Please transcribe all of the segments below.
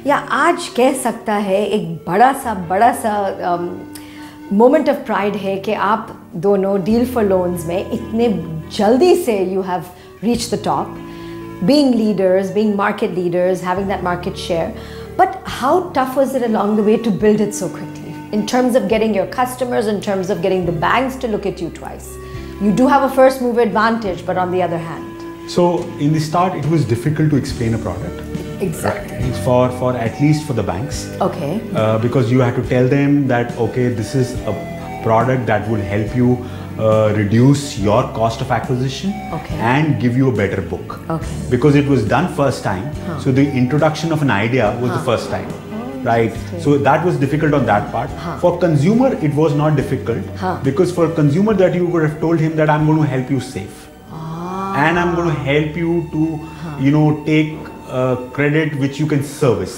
या आज कह सकता है एक बड़ा सा मोमेंट ऑफ प्राइड है कि आप दोनों डील फॉर लोन्स में इतने जल्दी से you have reach the top, being leaders, being market leaders, having that market share. But how tough was it along the way to build it so quickly? In terms of getting your customers, in terms of getting the banks to look at you twice. You do have a first mover advantage, but on the other hand. So in the start, it was difficult to explain a product. Exactly. Right. For at least for the banks. Okay. Because you had to tell them that, okay, this is a product that will help you reduce your cost of acquisition and give you a better book. Okay. Because it was done first time. So the introduction of an idea was the first time. Right. So that was difficult on that part. For consumer, it was not difficult because for consumer that you would have told him that I'm going to help you save. And I'm going to help you to, take credit which you can service,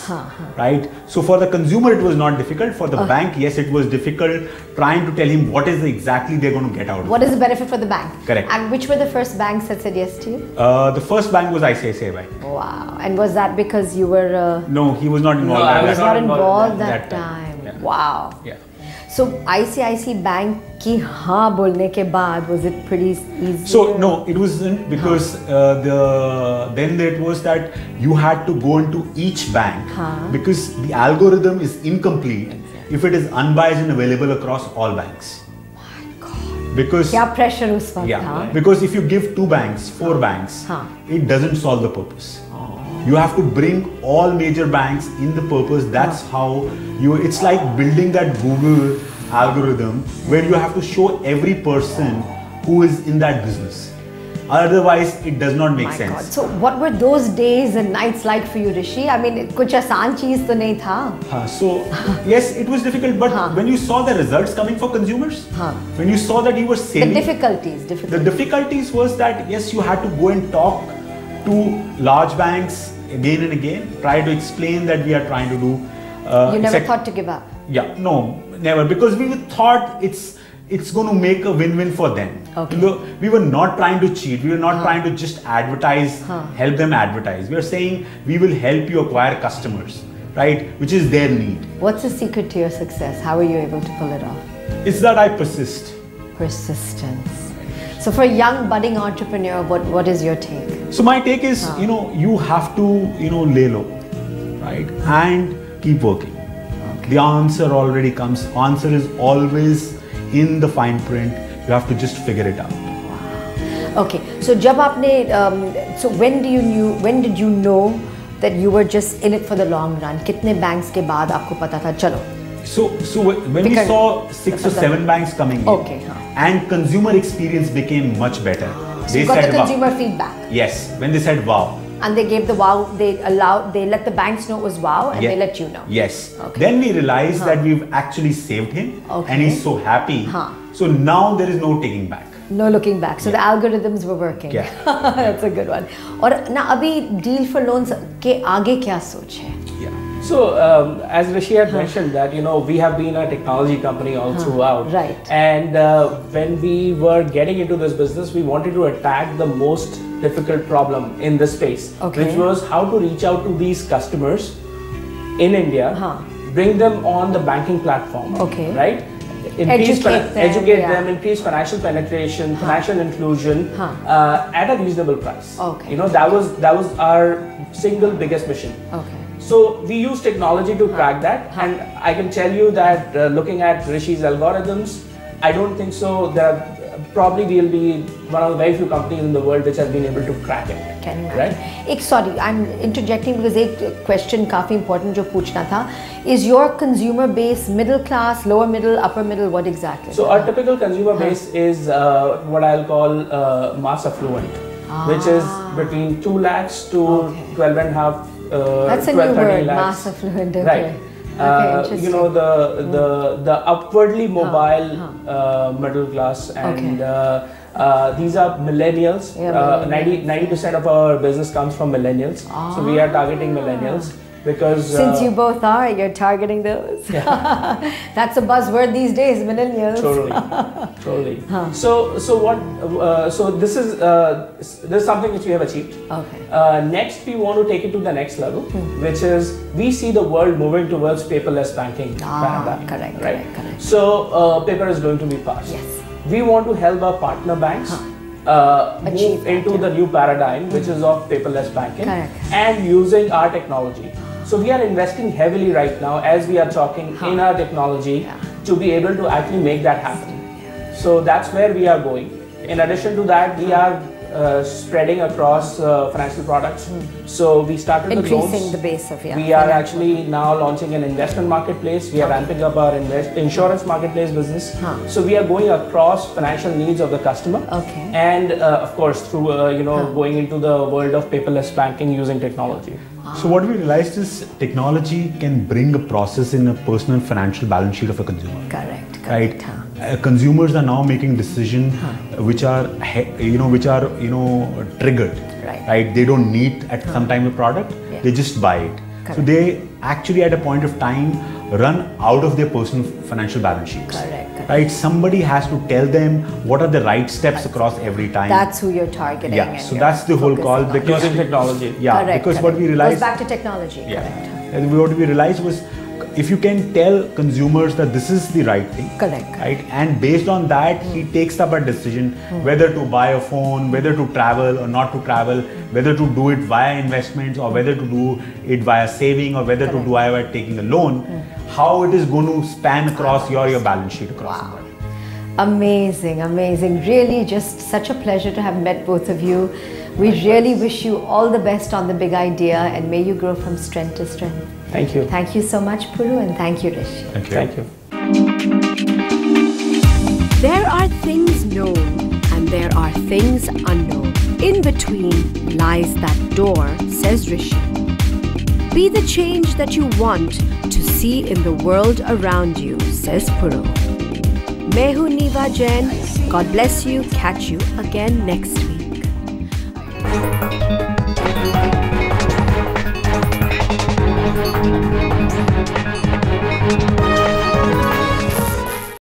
right? So for the consumer, it was not difficult. For the bank, yes, it was difficult trying to tell him what is exactly they're going to get out of it. What is the benefit for the bank? Correct. And which were the first banks that said yes to you? The first bank was ICICI Bank. Wow. And was that because you were... No, he was not involved. No, I was not involved that time. Yeah. Wow. Yeah. So ICICI Bank ki haan bolne ke baad, was it pretty easy? So no, it wasn't because then it was that you had to go into each bank because the algorithm is incomplete if it is unbiased and available across all banks. My God. Because kya pressure us waqt tha? Because if you give 2 banks, 4 banks, it doesn't solve the purpose. You have to bring all major banks in the purpose. That's how it's like building that Google algorithm where you have to show every person who is in that business. Otherwise, it does not make sense. God. So what were those days and nights like for you, Rishi? I mean, kuch aasan cheez to nahi tha. So yes, it was difficult, but when you saw the results coming for consumers, when you saw that you were saving, the difficulties was that yes, you had to go and talk to large banks again and again, try to explain that we are trying to do. You never thought to give up? Yeah, no, never, because we thought it's going to make a win-win for them. Okay. We were not trying to cheat. We were not trying to just advertise, help them advertise. We are saying we will help you acquire customers, right? Which is their need. What's the secret to your success? How were you able to pull it off? It's that I persist. Persistence. So for a young budding entrepreneur, what is your take? So my take is, you have to, lay low, right? And keep working. Okay. The answer already comes. Answer is always in the fine print. You have to just figure it out. Wow. Okay. So jab aapne, so when did you know that you were just in it for the long run? Kitne banks ke baad aapko pata tha, chalo? So when we saw 6 or 7 banks coming in, and consumer experience became much better. So they got the consumer feedback. Yes, when they said wow. And they gave the wow, they let the banks know it was wow, and they let you know. Yes. Okay. Then we realized that we've actually saved him, and he's so happy. So now there is no taking back. No looking back. So the algorithms were working. Yeah. That's a good one. और ना अभी Deal for Loans के आगे क्या सोच है? Yeah. So as Rishi had mentioned that we have been a technology company all throughout, right? And when we were getting into this business, we wanted to attack the most difficult problem in this space, which was how to reach out to these customers in India, bring them on the banking platform, right? Educate them, increase financial penetration, financial inclusion at a reasonable price. Okay. That was our single biggest mission. Okay. So we use technology to crack that, and I can tell you that looking at Rishi's algorithms, I don't think so. Probably we'll be one of the very few companies in the world which have been able to crack it. Right? Sorry, I'm interjecting because a question काफी important जो पूछना था. Is your consumer base middle class, lower middle, upper middle? What exactly? So our typical consumer base is what I'll call mass affluent, which is between 2 lakhs to 12 and a half. That's a new word, mass affluent. Okay. Right. The upwardly mobile middle class, and these are millennials. 90% of our business comes from millennials. So we are targeting millennials, because since you both are, you're targeting those. Yeah. That's a buzzword these days, millennials. Totally. So this is something which we have achieved. Okay. Next, we want to take it to the next level, which is we see the world moving towards paperless banking. Correct. So paper is going to be passed. Yes. We want to help our partner banks move into the new paradigm, which is of paperless banking, and using our technology. So we are investing heavily right now, as we are talking, in our technology to be able to actually make that happen. So that's where we are going. In addition to that, we are spreading across financial products. So we started increasing the base of we are actually now launching an investment marketplace. We are ramping up our insurance marketplace business. So we are going across financial needs of the customer. And of course through going into the world of paperless banking using technology. So what we realized is technology can bring a process in a personal financial balance sheet of a consumer. Correct. Right. Consumers are now making decisions which are triggered. Right. They don't need at some time a product. They just buy it. So they actually at a point of time run out of their personal financial balance sheets. Right. Somebody has to tell them what are the right steps across every time. That's who you're targeting. Yeah. So that's the whole call. Because using technology. Yeah. Because what we realized. Goes back to technology. What we realized was, if you can tell consumers that this is the right thing, right, and based on that he takes up a decision whether to buy a phone, whether to travel or not to travel, whether to do it via investments or whether to do it via saving or whether to do it via taking a loan, how it is going to span across your balance sheet across the world. Amazing. Really just such a pleasure to have met both of you. We really wish you all the best on the big idea, and may you grow from strength to strength. Thank you. Thank you so much, Puru, and thank you, Rishi. Thank you. There are things known and there are things unknown. In between lies that door, says Rishi. Be the change that you want to see in the world around you, says Puru. Mehu Niva Jain, God bless you. Catch you again next week.